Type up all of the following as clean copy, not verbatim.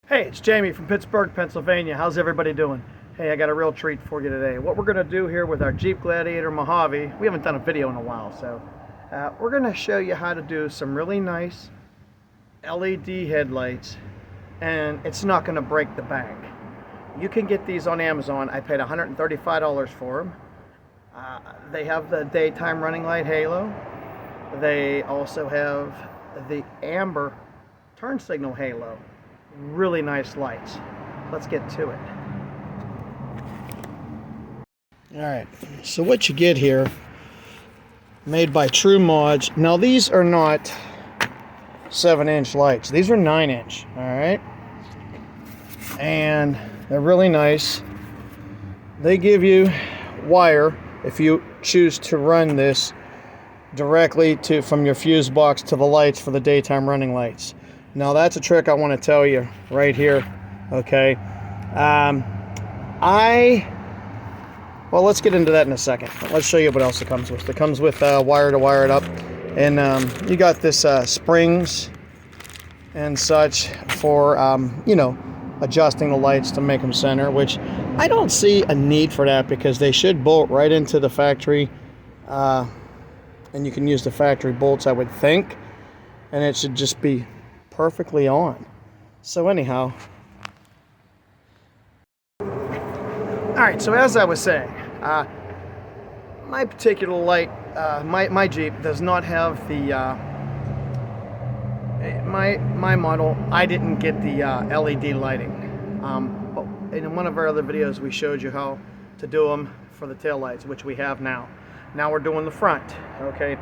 Hey, it's Jamie from Pittsburgh, Pennsylvania. How's everybody doing? Hey, I got a real treat for you today. What we're going to do here with our Jeep Gladiator Mojave, we haven't done a video in a while, so we're going to show you how to do some really nice LED headlights, and it's not going to break the bank. You can get these on Amazon. I paid $135 for them. They have the daytime running light halo. They also have the amber turn signal halo. Really nice lights. Let's get to it. Alright, so what you get here, made by True Mods. Now these are not 7-inch lights. These are 9-inch, alright? And they're really nice. They give you wire if you choose to run this directly from your fuse box to the lights for the daytime running lights. Now that's a trick I want to tell you right here, okay? Well, let's get into that in a second. Let's show you what else it comes with. It comes with wire to wire it up, and you got this springs and such for, you know, adjusting the lights to make them center, which I don't see a need for that because they should bolt right into the factory, and you can use the factory bolts, I would think, and it should just be perfectly on. So anyhow, alright, so as I was saying, my particular light, my Jeep does not have the my model. I didn't get the LED lighting, but in one of our other videos we showed you how to do them for the tail lights, which we have now. Now we're doing the front, okay?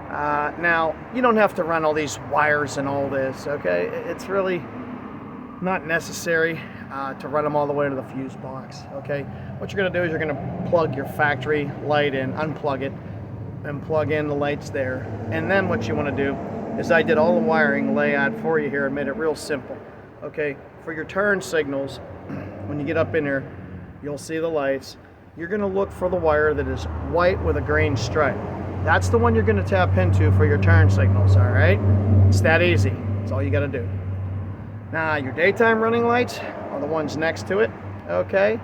Now, you don't have to run all these wires and all this, okay? It's really not necessary to run them all the way to the fuse box, okay? What you're going to do is you're going to plug your factory light in, unplug it, and plug in the lights there. And then what you want to do is I did all the wiring layout for you here and made it real simple, okay? For your turn signals, when you get up in there, you'll see the lights. You're going to look for the wire that is white with a green stripe. That's the one you're going to tap into for your turn signals, all right? It's that easy. That's all you got to do. Now, your daytime running lights are the ones next to it, okay?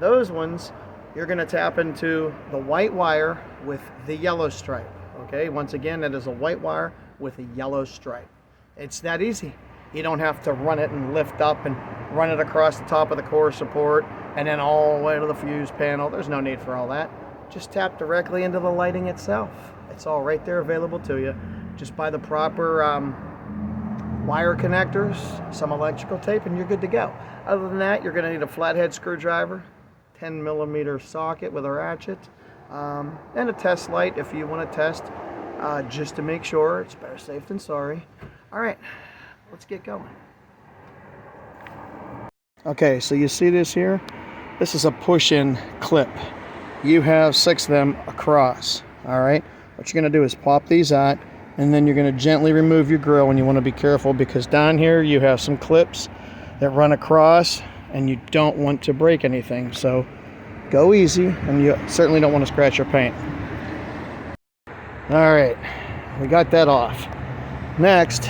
Those ones, you're going to tap into the white wire with the yellow stripe, okay? Once again, that is a white wire with a yellow stripe. It's that easy. You don't have to run it and lift up and run it across the top of the core support and then all the way to the fuse panel. There's no need for all that. Just tap directly into the lighting itself. It's all right there available to you. Just buy the proper wire connectors, some electrical tape, and you're good to go. Other than that, you're going to need a flathead screwdriver, 10mm socket with a ratchet, and a test light if you want to test just to make sure. It's better safe than sorry. All right, let's get going. Okay, so you see this here? This is a push-in clip. You have 6 of them across, all right? What you're going to do is pop these out, and then you're going to gently remove your grill, and you want to be careful because down here you have some clips that run across, and you don't want to break anything. So go easy, and you certainly don't want to scratch your paint. All right, we got that off. Next,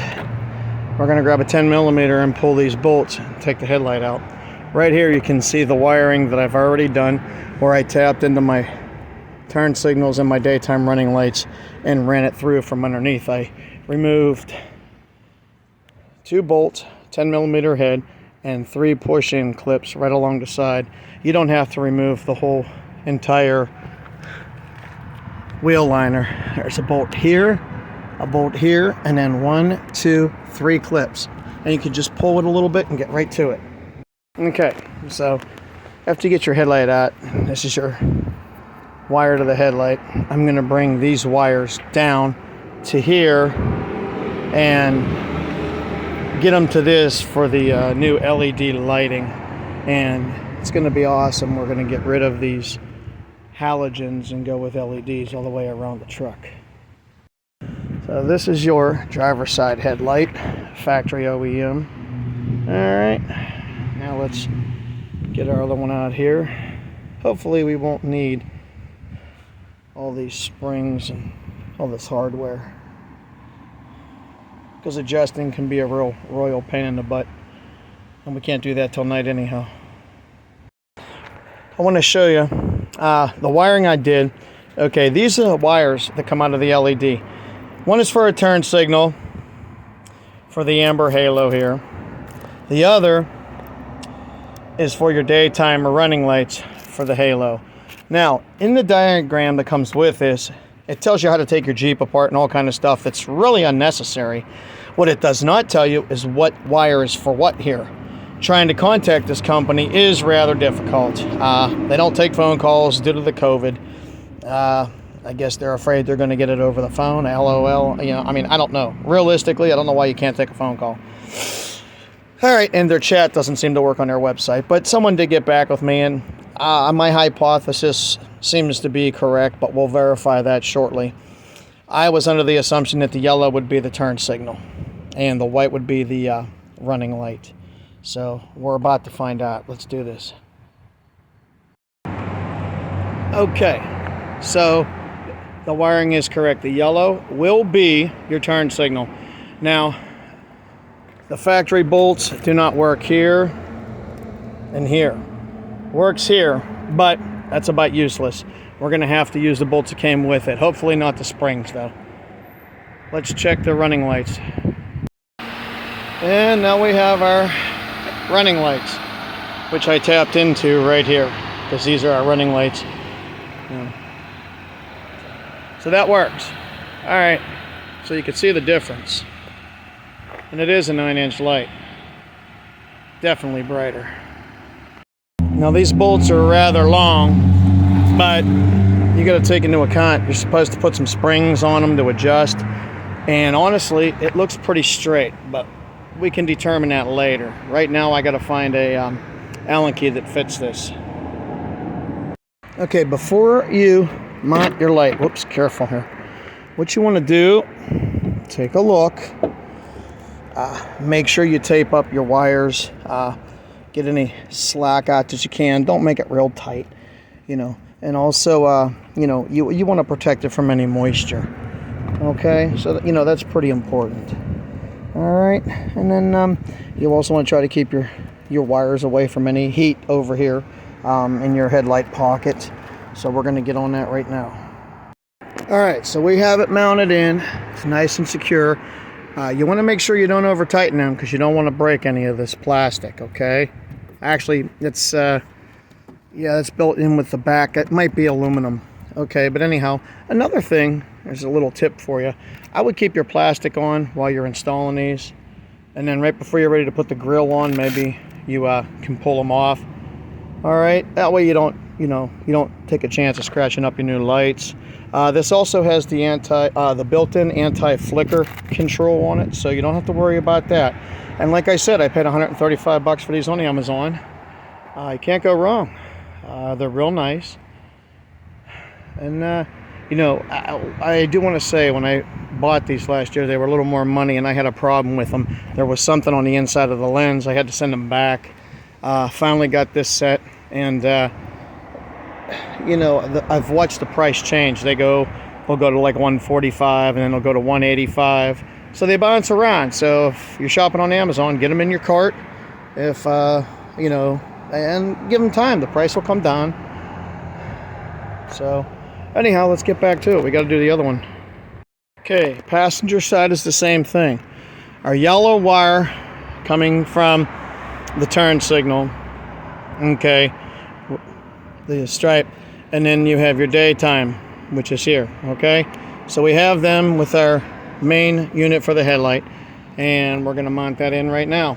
we're going to grab a 10mm and pull these bolts and take the headlight out. Right here you can see the wiring that I've already done where I tapped into my turn signals and my daytime running lights and ran it through from underneath. I removed 2 bolts, 10mm head, and 3 push-in clips right along the side. You don't have to remove the whole entire wheel liner. There's a bolt here, and then 1, 2, 3 clips. And you can just pull it a little bit and get right to it. Okay, so after you get your headlight out, this is your wire to the headlight. I'm going to bring these wires down to here and get them to this for the new LED lighting, and it's going to be awesome. We're going to get rid of these halogens and go with LEDs all the way around the truck. So this is your driver's side headlight, factory OEM. Alright, now let's get our other one out here. Hopefully we won't need all these springs and all this hardware, because adjusting can be a real royal pain in the butt. And we can't do that till night anyhow. I want to show you the wiring I did. Okay, these are the wires that come out of the LED. One is for a turn signal for the amber halo here. The other is for your daytime or running lights for the halo. Now, in the diagram that comes with this, it tells you how to take your Jeep apart and all kind of stuff that's really unnecessary. What it does not tell you is what wire is for what here. Trying to contact this company is rather difficult. They don't take phone calls due to the COVID. I guess they're afraid they're going to get it over the phone. LOL. You know, I mean, I don't know. Realistically, I don't know why you can't take a phone call. All right, and their chat doesn't seem to work on their website, but someone did get back with me, and my hypothesis seems to be correct, but we'll verify that shortly. I was under the assumption that the yellow would be the turn signal, and the white would be the running light. So we're about to find out. Let's do this. Okay, so the wiring is correct. The yellow will be your turn signal. Now, the factory bolts do not work here and here. Works here, but that's about useless. We're going to have to use the bolts that came with it. Hopefully not the springs, though. Let's check the running lights. And now we have our running lights, which I tapped into right here, because these are our running lights. So that works. All right, so you can see the difference. And it is a 9-inch light. Definitely brighter. Now these bolts are rather long, but you got to take into account you're supposed to put some springs on them to adjust. And honestly, it looks pretty straight, but we can determine that later. Right now, I got to find a Allen key that fits this. Okay, before you mount your light, whoops, careful here. What you want to do, take a look. Make sure you tape up your wires. Get any slack out as you can. Don't make it real tight, you know. And also, you know, you want to protect it from any moisture. Okay, so that, you know, that's pretty important. All right, and then you also want to try to keep your wires away from any heat over here in your headlight pocket. So we're going to get on that right now. All right, so we have it mounted in. It's nice and secure. You want to make sure you don't over tighten them because you don't want to break any of this plastic. Okay, actually, it's yeah, it's built in with the back. It might be aluminum. Okay, but anyhow, another thing, there's a little tip for you. I would keep your plastic on while you're installing these, and then right before you're ready to put the grill on, maybe you can pull them off. All right, that way you don't, you don't take a chance of scratching up your new lights. This also has the built-in anti-flicker control on it, so you don't have to worry about that. And like I said, I paid $135 for these on Amazon. You can't go wrong. They're real nice. And I do want to say, when I bought these last year, they were a little more money, and I had a problem with them. There was something on the inside of the lens. I had to send them back. Finally got this set, and I've watched the price change. They'll go to like $145, and then they'll go to $185. So they bounce around. So if you're shopping on Amazon, get them in your cart. If and give them time. The price will come down. So anyhow, let's get back to it. We got to do the other one. Okay, passenger side is the same thing. Our yellow wire coming from the turn signal. Okay, the stripe, and then you have your daytime, which is here. Okay, so we have them with our main unit for the headlight, and we're going to mount that in right now.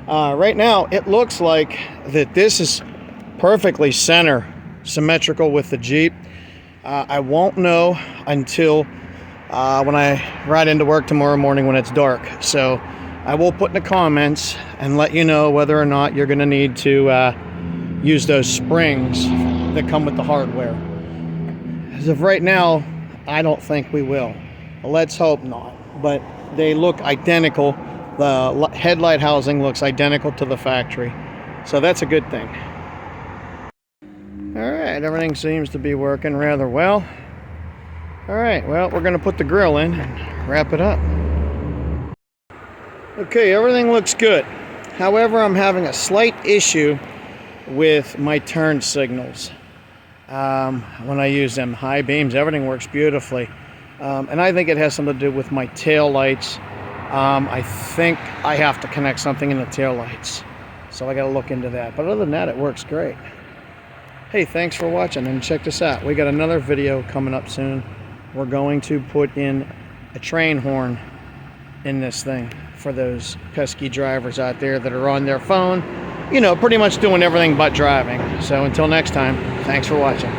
Right now, it looks like that this is perfectly symmetrical with the Jeep. I won't know until when I ride into work tomorrow morning when it's dark. So I will put in the comments and let you know whether or not you're going to need to use those springs that come with the hardware. As of right now, I don't think we will. Let's hope not. But they look identical. The headlight housing looks identical to the factory. So that's a good thing. Alright, everything seems to be working rather well. Alright, well, we're going to put the grill in and wrap it up. Okay, everything looks good. However, I'm having a slight issue with my turn signals. When I use them, high beams, everything works beautifully. And I think it has something to do with my tail lights. I think I have to connect something in the tail lights. So I got to look into that. But other than that, it works great. Hey, thanks for watching, and check this out. We got another video coming up soon. We're going to put in a train horn in this thing for those pesky drivers out there that are on their phone, you know, pretty much doing everything but driving. So until next time, thanks for watching.